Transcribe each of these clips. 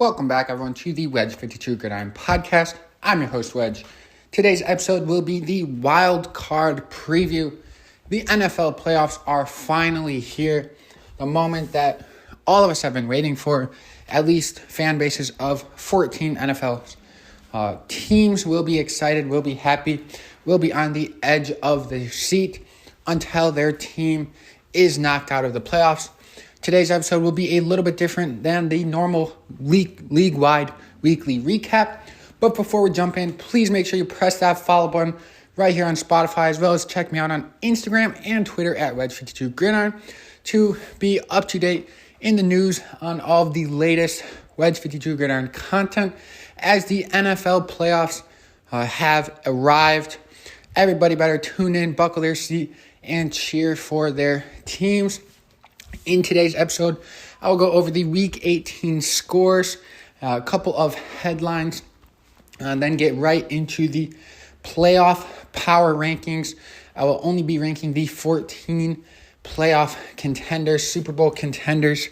Welcome back, everyone, to the Wedge 52 Gridiron Podcast. I'm your host, Wedge. Today's episode will be the wild card preview. The NFL playoffs are finally here. The moment that all of us have been waiting for. At least fan bases of 14 NFL teams will be excited, will be happy, will be on the edge of the seat until their team is knocked out of the playoffs. Today's episode will be a little bit different than the normal league-wide weekly recap. But before we jump in, please make sure you press that follow button right here on Spotify, as well as check me out on Instagram and Twitter at Wedge52Gridiron to be up to date in the news on all of the latest Wedge 52 Gridiron content as the NFL playoffs have arrived. Everybody better tune in, buckle their seat, and cheer for their teams. In today's episode, I'll go over the Week 18 scores, a couple of headlines, and then get right into the playoff power rankings. I will only be ranking the 14 playoff contenders, Super Bowl contenders,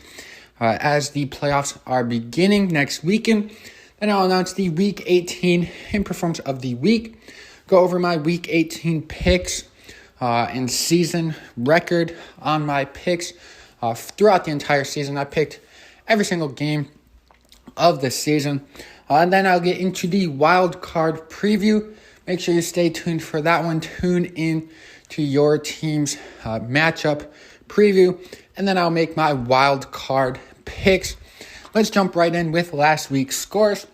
as the playoffs are beginning next weekend. Then I'll announce the Week 18 in performance of the week, go over my Week 18 picks and season record on my picks. Throughout the entire season, I picked every single game of the season. And then I'll get into the wild card preview. Make sure you stay tuned for that one. Tune in to your team's matchup preview. And then I'll make my wild card picks. Let's jump right in with last week's scores.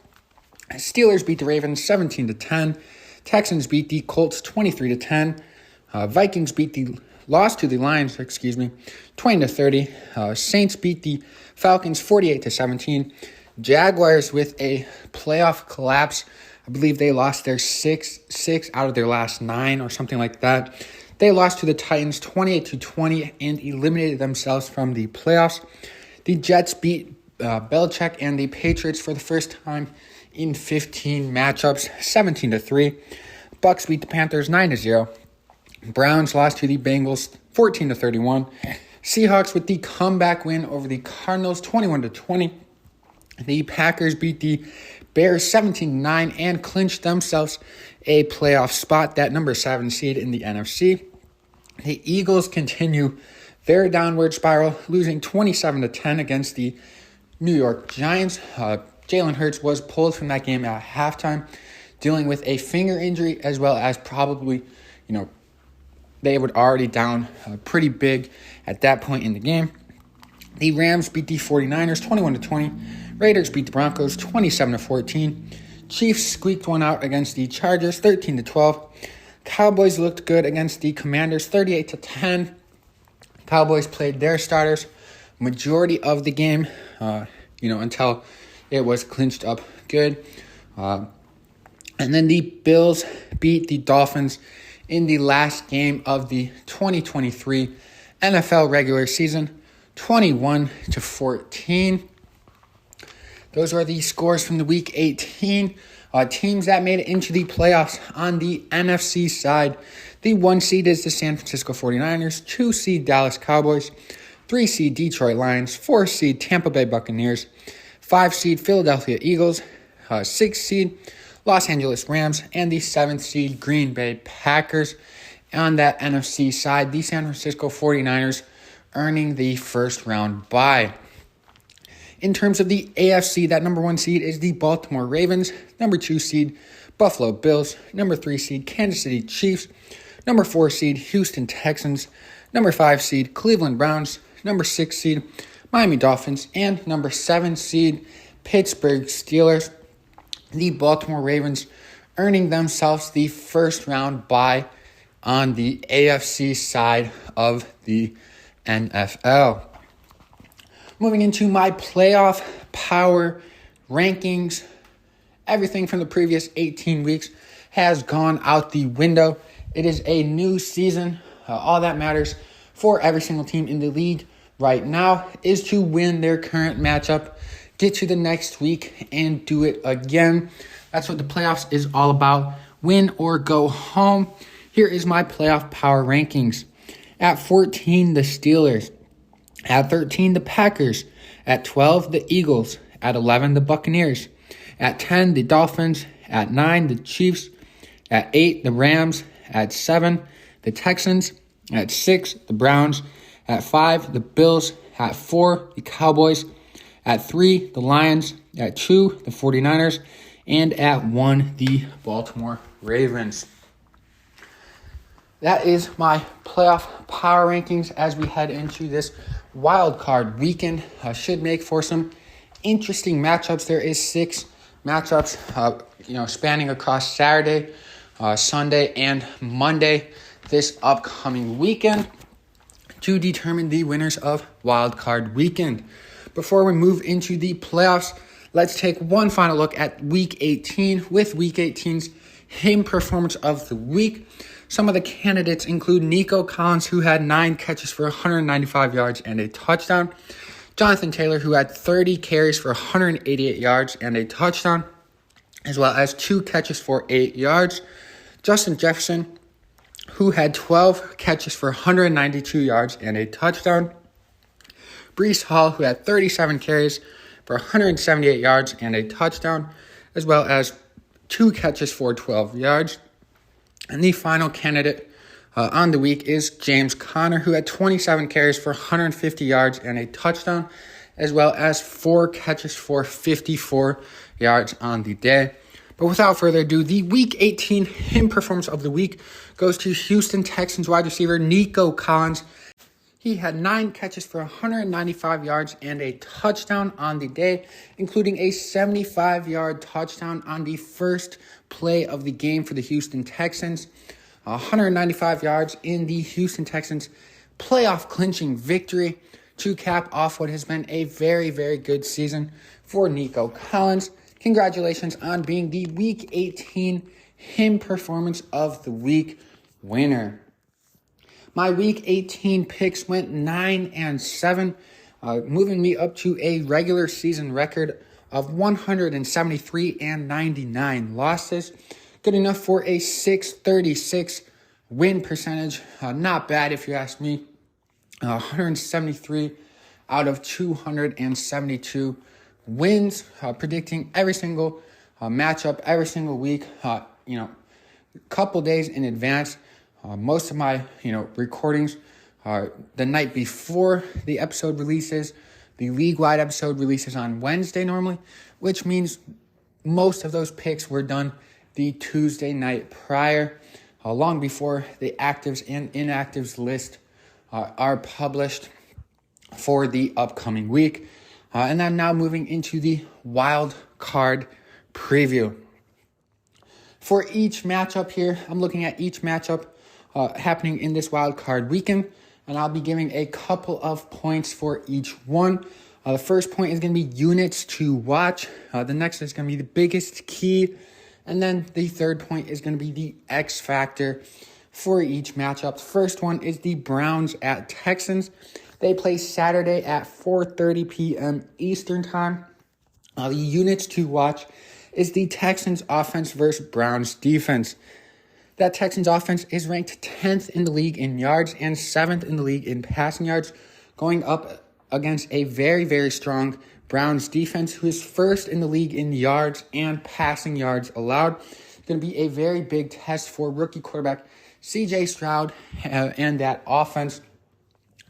Steelers beat the Ravens 17-10. Texans beat the Colts 23-10. Vikings lost to the Lions, 20-30. Saints beat the Falcons 48-17. Jaguars with a playoff collapse. I believe they lost their six out of their last 9 or something like that. They lost to the Titans 28-20 and eliminated themselves from the playoffs. The Jets beat Belichick and the Patriots for the first time in 15 matchups, 17-3. Bucks beat the Panthers 9-0. Browns lost to the Bengals 14-31. Seahawks with the comeback win over the Cardinals 21-20. The Packers beat the Bears 17-9 and clinched themselves a playoff spot, that number 7 seed in the NFC. The Eagles continue their downward spiral, losing 27-10 against the New York Giants. Jalen Hurts was pulled from that game at halftime, dealing with a finger injury, as well as probably, they were already down pretty big at that point in the game. The Rams beat the 49ers 21-20. Raiders beat the Broncos 27-14. Chiefs squeaked one out against the Chargers 13-12. Cowboys looked good against the Commanders 38-10. Cowboys played their starters majority of the game, until it was clinched up good. And then the Bills beat the Dolphins in the last game of the 2023 NFL regular season, 21-14. Those are the scores from the Week 18. Teams that made it into the playoffs on the NFC side. The 1 seed is the San Francisco 49ers, 2 seed Dallas Cowboys, 3 seed Detroit Lions, 4 seed Tampa Bay Buccaneers, 5 seed Philadelphia Eagles, 6 seed Los Angeles Rams, and the 7th seed Green Bay Packers. On that NFC side, the San Francisco 49ers earning the first round bye. In terms of the AFC, that number 1 seed is the Baltimore Ravens, number 2 seed Buffalo Bills, number 3 seed Kansas City Chiefs, number 4 seed Houston Texans, number 5 seed Cleveland Browns, number 6 seed Miami Dolphins, and number 7 seed Pittsburgh Steelers. The Baltimore Ravens earning themselves the first round bye on the AFC side of the NFL. Moving into my playoff power rankings, everything from the previous 18 weeks has gone out the window. It is a new season. All that matters for every single team in the league right now is to win their current matchup, get to the next week, and do it again. That's what the playoffs is all about. Win or go home. Here is my playoff power rankings. At 14, the Steelers. At 13, the Packers. At 12, the Eagles. At 11, the Buccaneers. At 10, the Dolphins. At 9, the Chiefs. At 8, the Rams. At 7, the Texans. At 6, the Browns. At 5, the Bills. At 4, the Cowboys. At 3, the Lions. At 2, the 49ers. And at 1, the Baltimore Ravens. That is my playoff power rankings as we head into this wild card weekend. Should make for some interesting matchups. There is 6 matchups, spanning across Saturday, Sunday, and Monday this upcoming weekend to determine the winners of wild card weekend. Before we move into the playoffs, let's take one final look at Week 18 with Week 18's him performance of the week. Some of the candidates include Nico Collins, who had 9 catches for 195 yards and a touchdown. Jonathan Taylor, who had 30 carries for 188 yards and a touchdown, as well as 2 catches for 8 yards. Justin Jefferson, who had 12 catches for 192 yards and a touchdown. Breece Hall, who had 37 carries for 178 yards and a touchdown, as well as 2 catches for 12 yards. And the final candidate on the week is James Conner, who had 27 carries for 150 yards and a touchdown, as well as 4 catches for 54 yards on the day. But without further ado, the Week 18 him performance of the week goes to Houston Texans wide receiver Nico Collins. He had 9 catches for 195 yards and a touchdown on the day, including a 75-yard touchdown on the first play of the game for the Houston Texans. 195 yards in the Houston Texans playoff clinching victory to cap off what has been a very, very good season for Nico Collins. Congratulations on being the Week 18 him performance of the week winner. My Week 18 picks went 9-7, moving me up to a regular season record of 173-99 losses. Good enough for a 636 win percentage. Not bad if you ask me. 173 out of 272 wins. Predicting every single matchup, every single week. Couple days in advance. Most of my, recordings are the night before the episode releases. The league-wide episode releases on Wednesday normally, which means most of those picks were done the Tuesday night prior, long before the actives and inactives list are published for the upcoming week. And I'm now moving into the wild card preview. For each matchup here, I'm looking at each matchup happening in this wild card weekend, and I'll be giving a couple of points for each one. The first point is going to be units to watch. The next is going to be the biggest key. And then the third point is going to be the X factor for each matchup. The first one is the Browns at Texans. They play Saturday at 4:30 p.m. Eastern Time. The units to watch is the Texans offense versus Browns defense. That Texans offense is ranked 10th in the league in yards and 7th in the league in passing yards, going up against a very, very strong Browns defense, who is first in the league in yards and passing yards allowed. It's going to be a very big test for rookie quarterback C.J. Stroud and that offense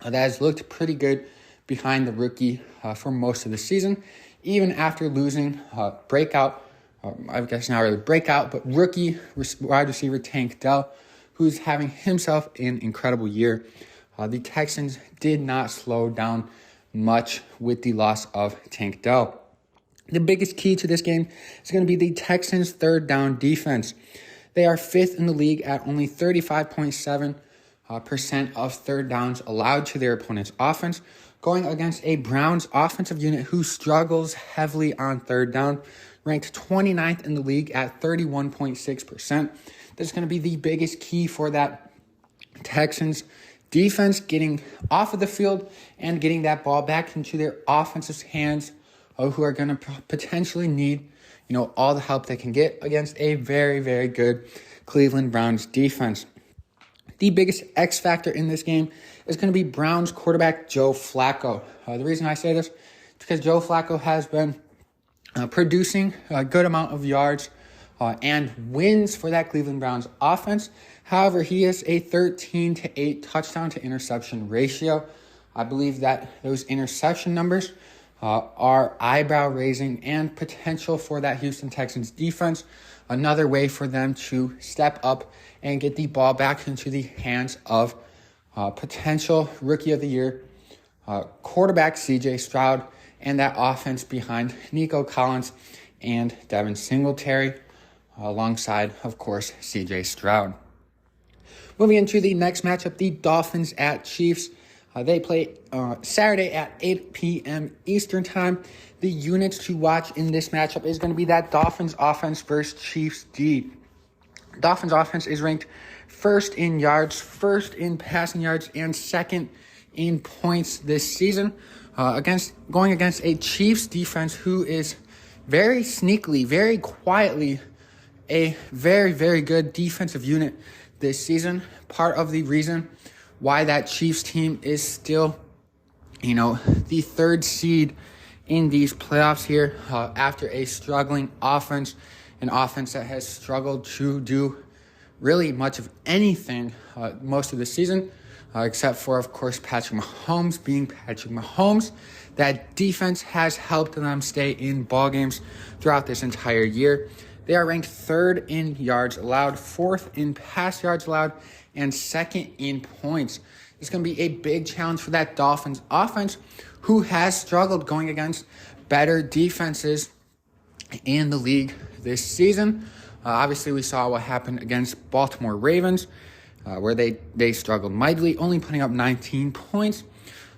that has looked pretty good behind the rookie for most of the season, even after losing breakout. I guess not really breakout, but rookie wide receiver Tank Dell, who's having himself an incredible year. The Texans did not slow down much with the loss of Tank Dell. The biggest key to this game is going to be the Texans' third down defense. They are 5th in the league at only 35.7% of third downs allowed to their opponent's offense, going against a Browns offensive unit who struggles heavily on third down, ranked 29th in the league at 31.6%. That's going to be the biggest key for that Texans defense, getting off of the field and getting that ball back into their offensive hands, who are going to potentially need, all the help they can get against a very, very good Cleveland Browns defense. The biggest X factor in this game is going to be Browns quarterback Joe Flacco. The reason I say this is because Joe Flacco has been producing a good amount of yards and wins for that Cleveland Browns offense. However, he has a 13-8 touchdown to interception ratio. I believe that those interception numbers are eyebrow raising and potential for that Houston Texans defense. Another way for them to step up and get the ball back into the hands of potential Rookie of the Year quarterback CJ Stroud and that offense behind Nico Collins and Devin Singletary, alongside, of course, CJ Stroud. Moving into the next matchup, the Dolphins at Chiefs. They play Saturday at 8 p.m. Eastern Time. The units to watch in this matchup is going to be that Dolphins offense versus Chiefs D. Dolphins offense is ranked first in yards, first in passing yards, and second in points this season. Going against a Chiefs defense who is very sneakily, very quietly a very, very good defensive unit this season. Part of the reason why that Chiefs team is still, the third seed in these playoffs here after a struggling offense, an offense that has struggled to do really much of anything most of the season, except for, of course, Patrick Mahomes being Patrick Mahomes. That defense has helped them stay in ball games throughout this entire year. They are ranked third in yards allowed, fourth in pass yards allowed, and second in points. It's going to be a big challenge for that Dolphins offense, who has struggled going against better defenses in the league this season. Obviously, we saw what happened against Baltimore Ravens, where they struggled mightily, only putting up 19 points.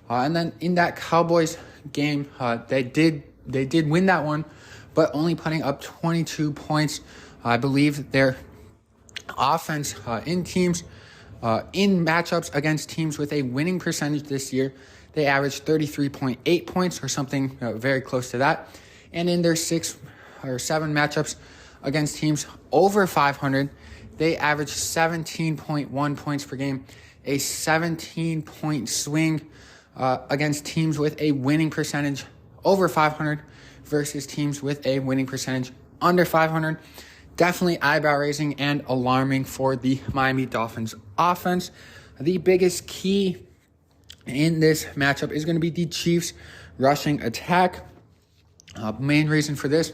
And then in that Cowboys game, they did win that one, but only putting up 22 points. I believe their offense in matchups against teams with a winning percentage this year, they averaged 33.8 points or something very close to that. And in their 6 or 7 matchups against teams over 500, they averaged 17.1 points per game, a 17-point swing against teams with a winning percentage over 500 versus teams with a winning percentage under 500. Definitely eyebrow-raising and alarming for the Miami Dolphins offense. The biggest key in this matchup is going to be the Chiefs' rushing attack. Main reason for this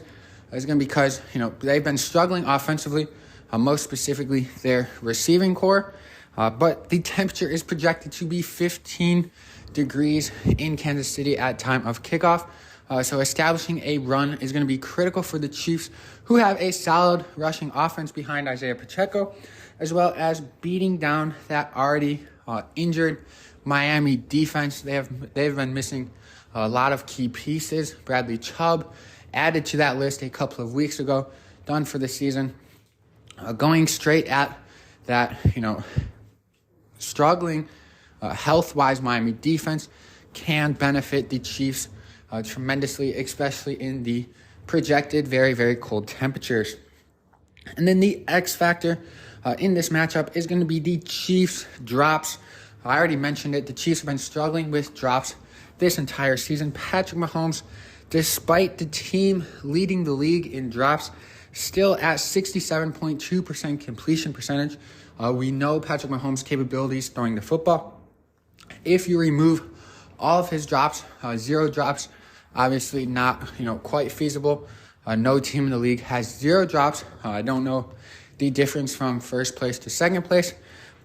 is going to be because, they've been struggling offensively, most specifically their receiving core. But the temperature is projected to be 15 degrees in Kansas City at time of kickoff. So establishing a run is going to be critical for the Chiefs, who have a solid rushing offense behind Isaiah Pacheco, as well as beating down that already injured Miami defense. They've been missing a lot of key pieces. Bradley Chubb added to that list a couple of weeks ago, done for the season. Going straight at that, struggling health-wise Miami defense can benefit the Chiefs tremendously, especially in the projected very, very cold temperatures. And then the X factor in this matchup is going to be the Chiefs drops. I already mentioned it. The Chiefs have been struggling with drops this entire season. Patrick Mahomes, despite the team leading the league in drops, still at 67.2% completion percentage. We know Patrick Mahomes' capabilities throwing the football. If you remove all of his drops, 0 drops, obviously not quite feasible. No team in the league has 0 drops. I don't know the difference from first place to second place,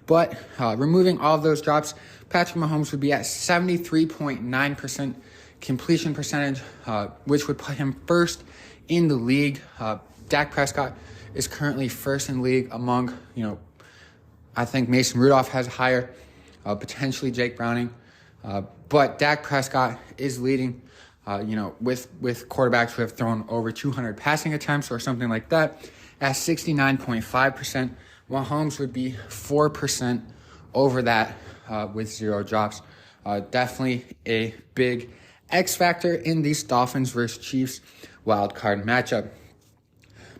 but removing all of those drops, Patrick Mahomes would be at 73.9% completion percentage, which would put him first in the league. Dak Prescott is currently first in the league among, I think Mason Rudolph has higher, potentially Jake Browning. But Dak Prescott is leading, with quarterbacks who have thrown over 200 passing attempts or something like that at 69.5%. Mahomes would be 4% over that with 0 drops. Definitely a big X factor in these Dolphins versus Chiefs wild card matchup.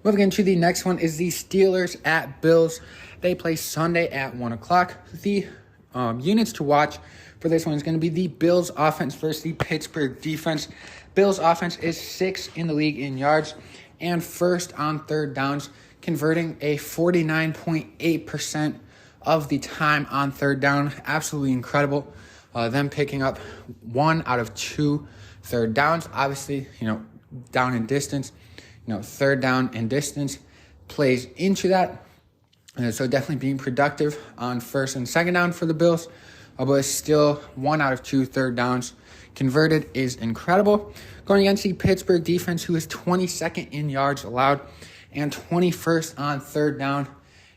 Moving into the next one is the Steelers at Bills. They play Sunday at 1 o'clock. The units to watch for this one is going to be the Bills offense versus the Pittsburgh defense. Bills offense is 6th in the league in yards and 1st on third downs, converting a 49.8% of the time on third down. Absolutely incredible. Them picking up 1 out of 2 third downs. Obviously, down in distance, third down and distance plays into that. So definitely being productive on first and second down for the Bills. But still 1 out of 2 third downs converted is incredible. Going against the Pittsburgh defense, who is 22nd in yards allowed and 21st on third down,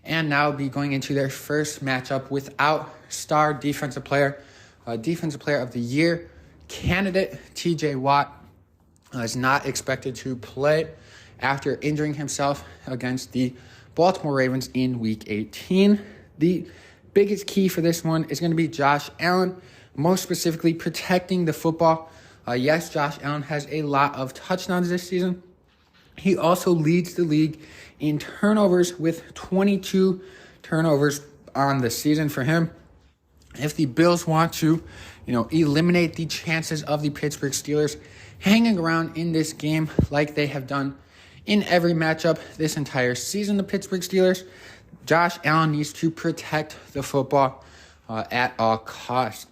and now be going into their first matchup without star defensive player of the year candidate TJ Watt is not expected to play after injuring himself against the Baltimore Ravens in Week 18. The biggest key for this one is going to be Josh Allen, most specifically protecting the football. Yes, Josh Allen has a lot of touchdowns this season. He also leads the league in turnovers with 22 turnovers on the season for him. If the Bills want to, eliminate the chances of the Pittsburgh Steelers hanging around in this game like they have done in every matchup this entire season, the Pittsburgh Steelers, Josh Allen needs to protect the football at all costs.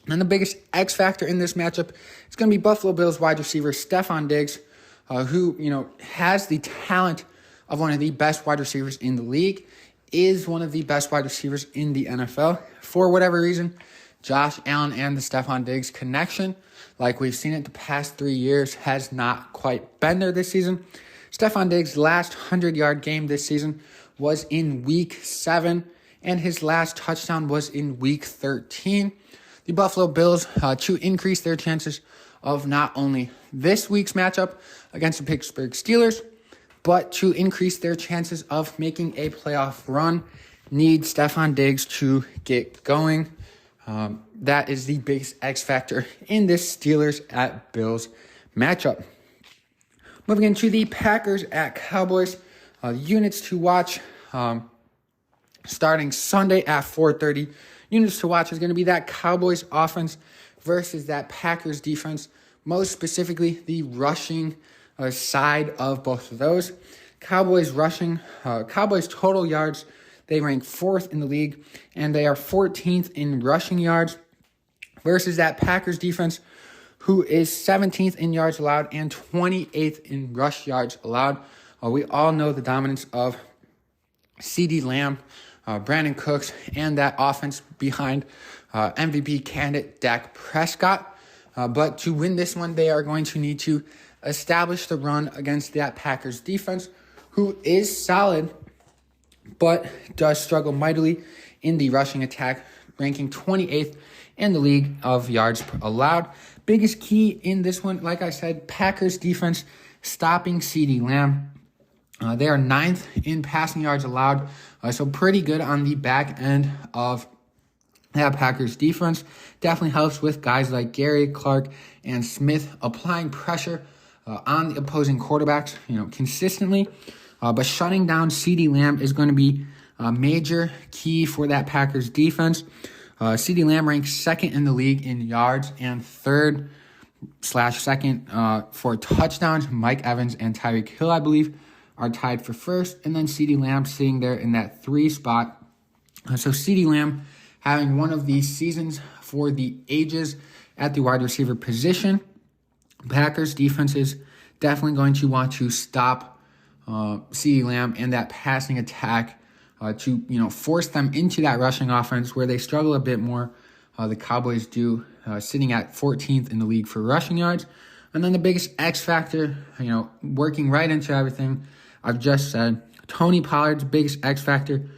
And then the biggest X factor in this matchup is going to be Buffalo Bills wide receiver Stefon Diggs, who, has the talent of one of the best wide receivers in the league, is one of the best wide receivers in the NFL. For whatever reason, Josh Allen and the Stefon Diggs connection, like we've seen it the past 3 years, has not quite been there this season. Stefon Diggs' last 100-yard game this season was in Week 7, and his last touchdown was in Week 13. The Buffalo Bills, to increase their chances of not only this week's matchup against the Pittsburgh Steelers, but to increase their chances of making a playoff run, need Stefon Diggs to get going. That is the biggest X factor in this Steelers at Bills matchup. Moving into the Packers at Cowboys, units to watch starting Sunday at 4:30. Units to watch is going to be that Cowboys offense versus that Packers defense, most specifically the rushing side of both of those. Cowboys total yards, they rank 4th in the league, and they are 14th in rushing yards versus that Packers defense, who is 17th in yards allowed and 28th in rush yards allowed. We all know the dominance of CeeDee Lamb, Brandon Cooks, and that offense behind MVP candidate Dak Prescott. But to win this one, they are going to need to establish the run against that Packers defense, who is solid, but does struggle mightily in the rushing attack, ranking 28th in the league of yards allowed. Biggest key in this one, like I said, Packers defense stopping CeeDee Lamb. They are 9th in passing yards allowed, so pretty good on the back end of that Packers defense. Definitely helps with guys like Gary, Clark, and Smith applying pressure on the opposing quarterbacks, consistently. But shutting down CeeDee Lamb is going to be a major key for that Packers defense. CeeDee Lamb ranks 2nd in the league in yards and 3rd/2nd for touchdowns. Mike Evans and Tyreek Hill, I believe, are tied for 1st, and then CeeDee Lamb sitting there in that 3 spot. So CeeDee Lamb having one of these seasons for the ages at the wide receiver position. Packers defense is definitely going to want to stop CeeDee Lamb and that passing attack to force them into that rushing offense where they struggle a bit more. The Cowboys do, sitting at 14th in the league for rushing yards. And then the biggest X factor, working right into everything I've just said, Tony Pollard's biggest X factor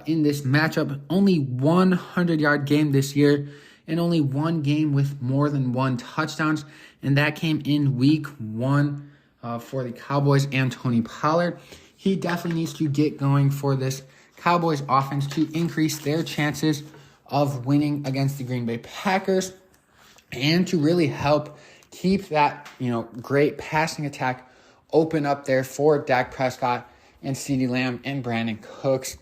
in this matchup. Only 100-yard game this year and only one game with more than 1 touchdowns. And that came in Week 1 for the Cowboys and Tony Pollard. He definitely needs to get going for this Cowboys offense to increase their chances of winning against the Green Bay Packers and to really help keep that, great passing attack open up there for Dak Prescott and CeeDee Lamb and Brandon Cooks,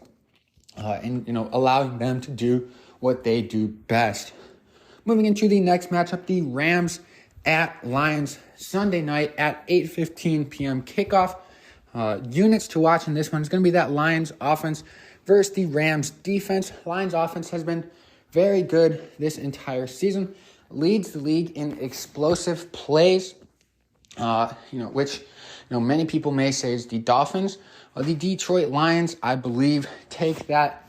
and allowing them to do what they do best. Moving into the next matchup, the Rams at Lions Sunday night at 8:15 p.m. kickoff. Units to watch in this one is going to be that Lions offense versus the Rams defense. Lions offense has been very good this entire season. Leads the league in explosive plays, which many people may say is the Dolphins. The Detroit Lions, I believe, take that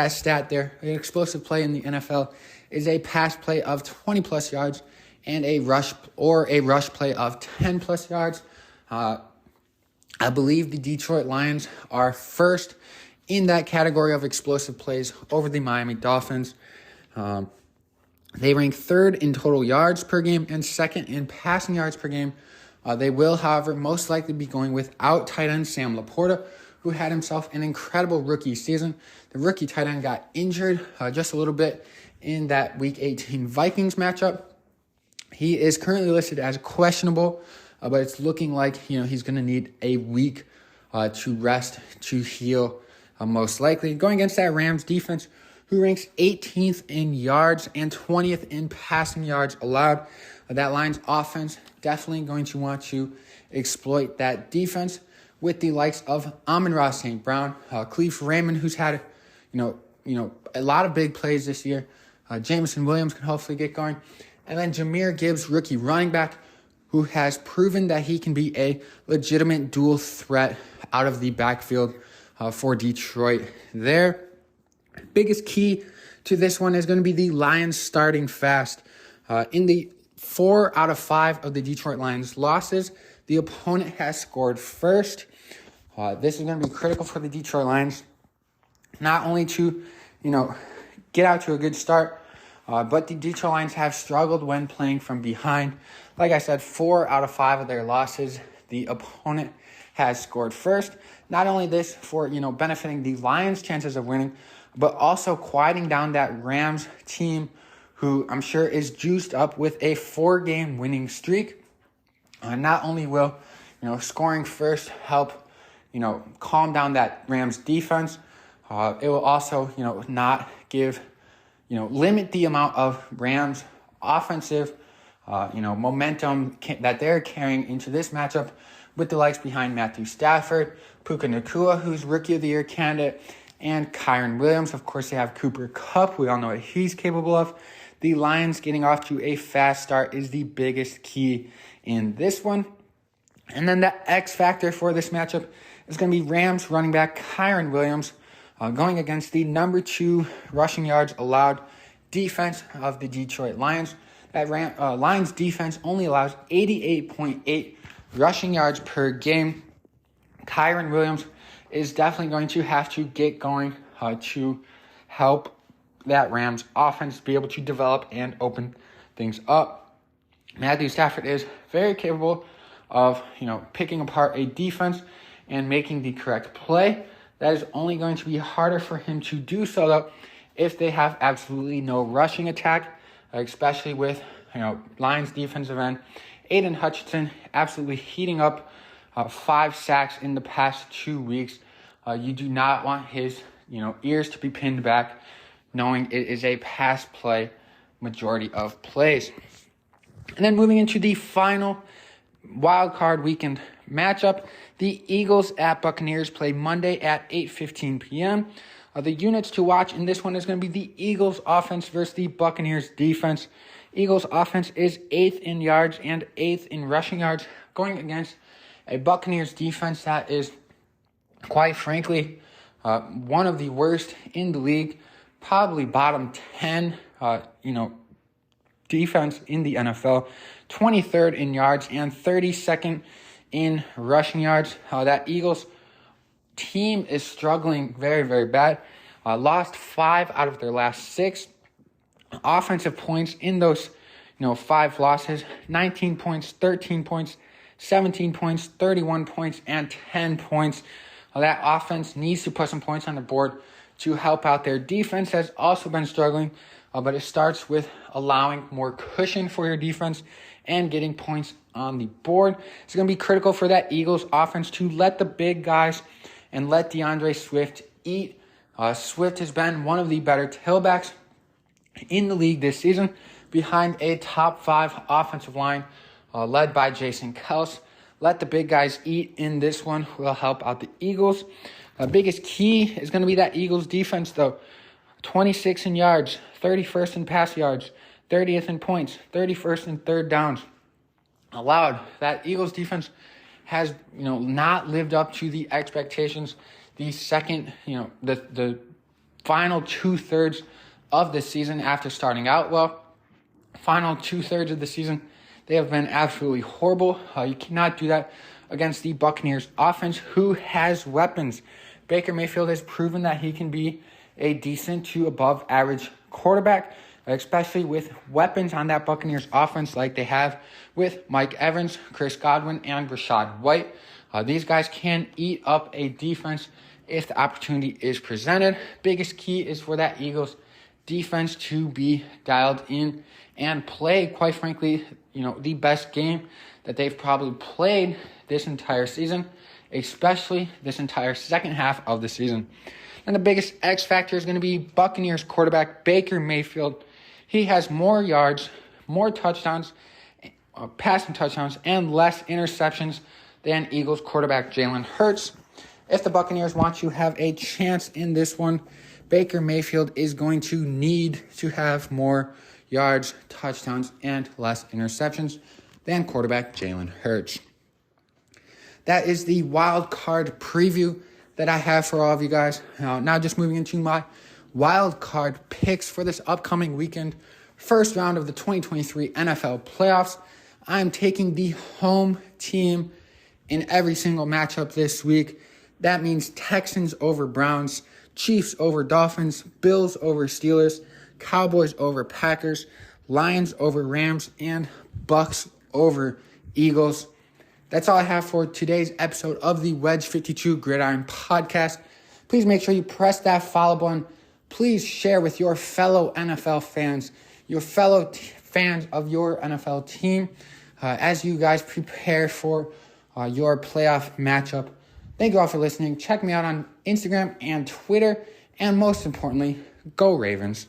stat there. An explosive play in the NFL is a pass play of 20 plus yards and a rush play of 10 plus yards. I believe the Detroit Lions are first in that category of explosive plays over the Miami Dolphins. They rank third in total yards per game and second in passing yards per game. They will, however, most likely be going without tight end Sam Laporta, who had himself an incredible rookie season. The rookie tight end got injured just a little bit in that Week 18 Vikings matchup. He is currently listed as questionable, but it's looking like he's going to need a week to rest, to heal, most likely. Going against that Rams defense, who ranks 18th in yards and 20th in passing yards allowed. That Lions offense definitely going to want to exploit that defense with the likes of Amon-Ra St. Brown, Khalif Raymond, who's had a lot of big plays this year. Jameson Williams can hopefully get going. And then Jahmyr Gibbs, rookie running back, who has proven that he can be a legitimate dual threat out of the backfield for Detroit there. Biggest key to this one is going to be the Lions starting fast. In the 4 out of 5 of the Detroit Lions losses, the opponent has scored first. This is going to be critical for the Detroit Lions, not only to, get out to a good start, but the Detroit Lions have struggled when playing from behind. Like I said, 4 out of 5 of their losses, the opponent has scored first. Not only this for, benefiting the Lions' chances of winning, but also quieting down that Rams team, who I'm sure is juiced up with a 4-game winning streak. Not only will, scoring first help, calm down that Rams defense, it will also, not give, limit the amount of Rams offensive, momentum that they're carrying into this matchup with the likes behind Matthew Stafford, Puka Nacua, who's Rookie of the Year candidate, and Kyren Williams. Of course, they have Cooper Kupp. We all know what he's capable of. The Lions getting off to a fast start is the biggest key in this one. And then the X factor for this matchup is going to be Rams running back Kyren Williams going against the number 2 rushing yards allowed defense of the Detroit Lions. That Lions defense only allows 88.8 rushing yards per game. Kyren Williams is definitely going to have to get going to help that Rams offense be able to develop and open things up. Matthew Stafford is very capable of, picking apart a defense and making the correct play. That is only going to be harder for him to do so, though, if they have absolutely no rushing attack, especially with, Lions defensive end Aiden Hutchinson absolutely heating up 5 sacks in the past 2 weeks. You do not want his, ears to be pinned back, knowing it is a pass play majority of plays. And then moving into the final wild card weekend matchup, the Eagles at Buccaneers play Monday at 8:15 p.m. The units to watch in this one is going to be the Eagles offense versus the Buccaneers defense. Eagles offense is 8th in yards and 8th in rushing yards, going against a Buccaneers defense that is, quite frankly, one of the worst in the league, probably bottom 10, defense in the NFL, 23rd in yards and 32nd in rushing yards. That Eagles team is struggling very, very bad. Lost 5 out of their last 6 offensive points in those, 5 losses. 19 points, 13 points, 17 points, 31 points, and 10 points. That offense needs to put some points on the board to help out. Their defense has also been struggling, but it starts with allowing more cushion for your defense and getting points on the board. It's going to be critical for that Eagles offense to let the big guys and let DeAndre Swift eat. Swift has been one of the better tailbacks in the league this season. behind a top 5 offensive line led by Jason Kelce. Let the big guys eat in this one. Will help out the Eagles. The biggest key is going to be that Eagles defense, though. 26 in yards, 31st in pass yards, 30th in points, 31st in third downs. Allowed. That Eagles defense has, not lived up to the expectations. The second, the final 2/3 of the season after starting out well. Final 2/3 of the season, they have been absolutely horrible. You cannot do that against the Buccaneers offense, who has weapons. Baker Mayfield has proven that he can be a decent to above average quarterback, especially with weapons on that Buccaneers offense like they have with Mike Evans, Chris Godwin, and Rachaad White. These guys can eat up a defense if the opportunity is presented. Biggest key is for that Eagles defense to be dialed in and play, quite frankly, the best game that they've probably played this entire season, especially this entire second half of the season. And the biggest X factor is going to be Buccaneers quarterback Baker Mayfield. He has more yards, more touchdowns, passing touchdowns, and less interceptions than Eagles quarterback Jalen Hurts. If the Buccaneers want to have a chance in this one, Baker Mayfield is going to need to have more yards, touchdowns, and less interceptions than quarterback Jalen Hurts. That is the wild card preview that I have for all of you guys. Now just moving into my wild card picks for this upcoming weekend. First round of the 2023 NFL playoffs. I'm taking the home team in every single matchup this week. That means Texans over Browns, Chiefs over Dolphins, Bills over Steelers, Cowboys over Packers, Lions over Rams, and Bucks over Eagles. That's all I have for today's episode of the Wedge 52 Gridiron Podcast. Please make sure you press that follow button. Please share with your fellow NFL fans, your fellow fans of your NFL team as you guys prepare for your playoff matchup. Thank you all for listening. Check me out on Instagram and Twitter. And most importantly, go Ravens.